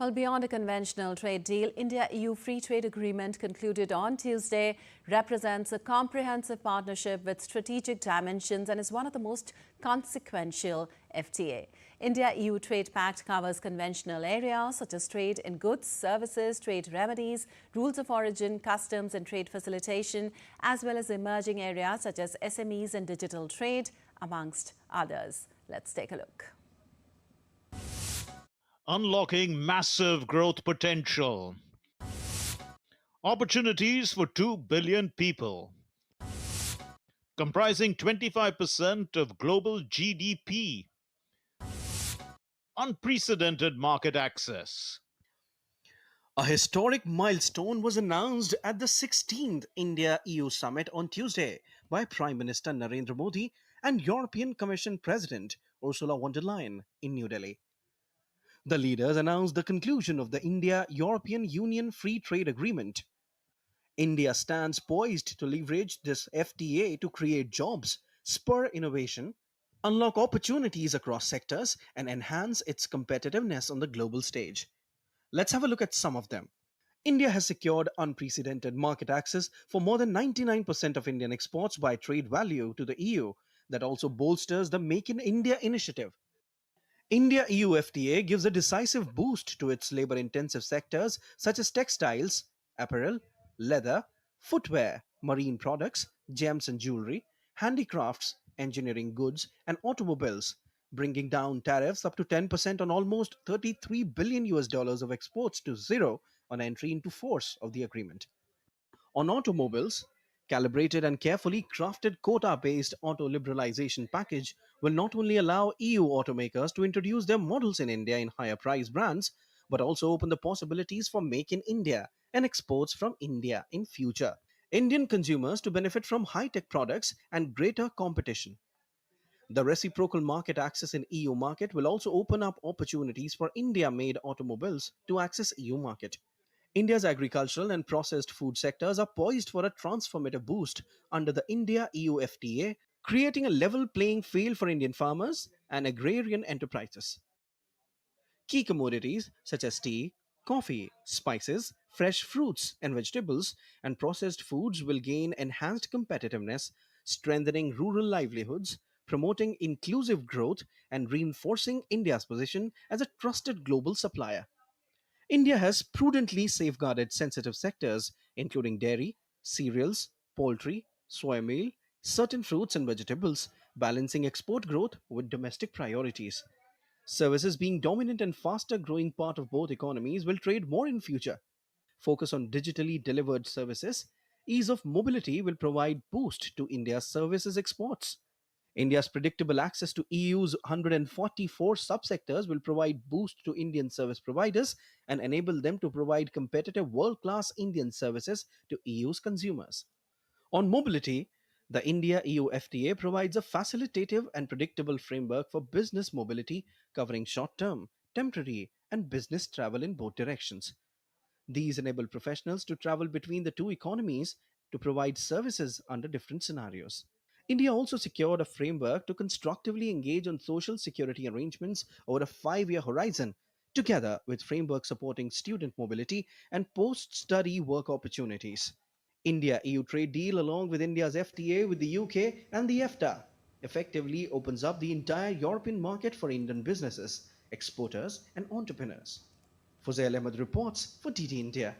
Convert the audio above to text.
Well, beyond a conventional trade deal, India-EU free trade agreement concluded on Tuesday represents a comprehensive partnership with strategic dimensions and is one of the most consequential FTA. India-EU Trade Pact covers conventional areas such as trade in goods, services, trade remedies, rules of origin, customs and trade facilitation, as well as emerging areas such as SMEs and digital trade, amongst others. Let's take a look. Unlocking massive growth potential. Opportunities for 2 billion people. Comprising 25% of global GDP. Unprecedented market access. A historic milestone was announced at the 16th India EU summit on Tuesday by Prime Minister Narendra Modi and European Commission President Ursula von der Leyen in New Delhi. The leaders announced the conclusion of the India European Union Free Trade Agreement. India stands poised to leverage this FTA to create jobs, spur innovation, unlock opportunities across sectors, and enhance its competitiveness on the global stage. Let's have a look at some of them. India has secured unprecedented market access for more than 99% of Indian exports by trade value to the EU. That also bolsters the Make in India initiative. India EU FTA gives a decisive boost to its labor intensive sectors such as textiles, apparel, leather, footwear, marine products, gems and jewelry, handicrafts, engineering goods, and automobiles, bringing down tariffs up to 10% on almost 33 billion US dollars of exports to zero on entry into force of the agreement. On automobiles, calibrated and carefully crafted quota-based auto liberalization package will not only allow EU automakers to introduce their models in India in higher price brands, but also open the possibilities for Make in India and exports from India in future. Indian consumers to benefit from high-tech products and greater competition. The reciprocal market access in EU market will also open up opportunities for India-made automobiles to access EU market. India's agricultural and processed food sectors are poised for a transformative boost under the India-EU FTA, creating a level playing field for Indian farmers and agrarian enterprises. Key commodities such as tea, coffee, spices, fresh fruits and vegetables, and processed foods will gain enhanced competitiveness, strengthening rural livelihoods, promoting inclusive growth, and reinforcing India's position as a trusted global supplier. India has prudently safeguarded sensitive sectors, including dairy, cereals, poultry, soy meal, certain fruits and vegetables, balancing export growth with domestic priorities. Services being dominant and faster growing part of both economies will trade more in future. Focus on digitally delivered services, ease of mobility will provide boost to India's services exports. India's predictable access to EU's 144 subsectors will provide boost to Indian service providers and enable them to provide competitive world-class Indian services to EU's consumers. On mobility, the India EU FTA provides a facilitative and predictable framework for business mobility covering short-term, temporary, and business travel in both directions. These enable professionals to travel between the two economies to provide services under different scenarios. India also secured a framework to constructively engage on social security arrangements over a 5 year horizon, together with framework supporting student mobility and post study work opportunities. India EU trade deal, along with India's FTA with the UK and the EFTA, effectively opens up the entire European market for Indian businesses, exporters, and entrepreneurs. Fuzail Ahmed reports for TT India.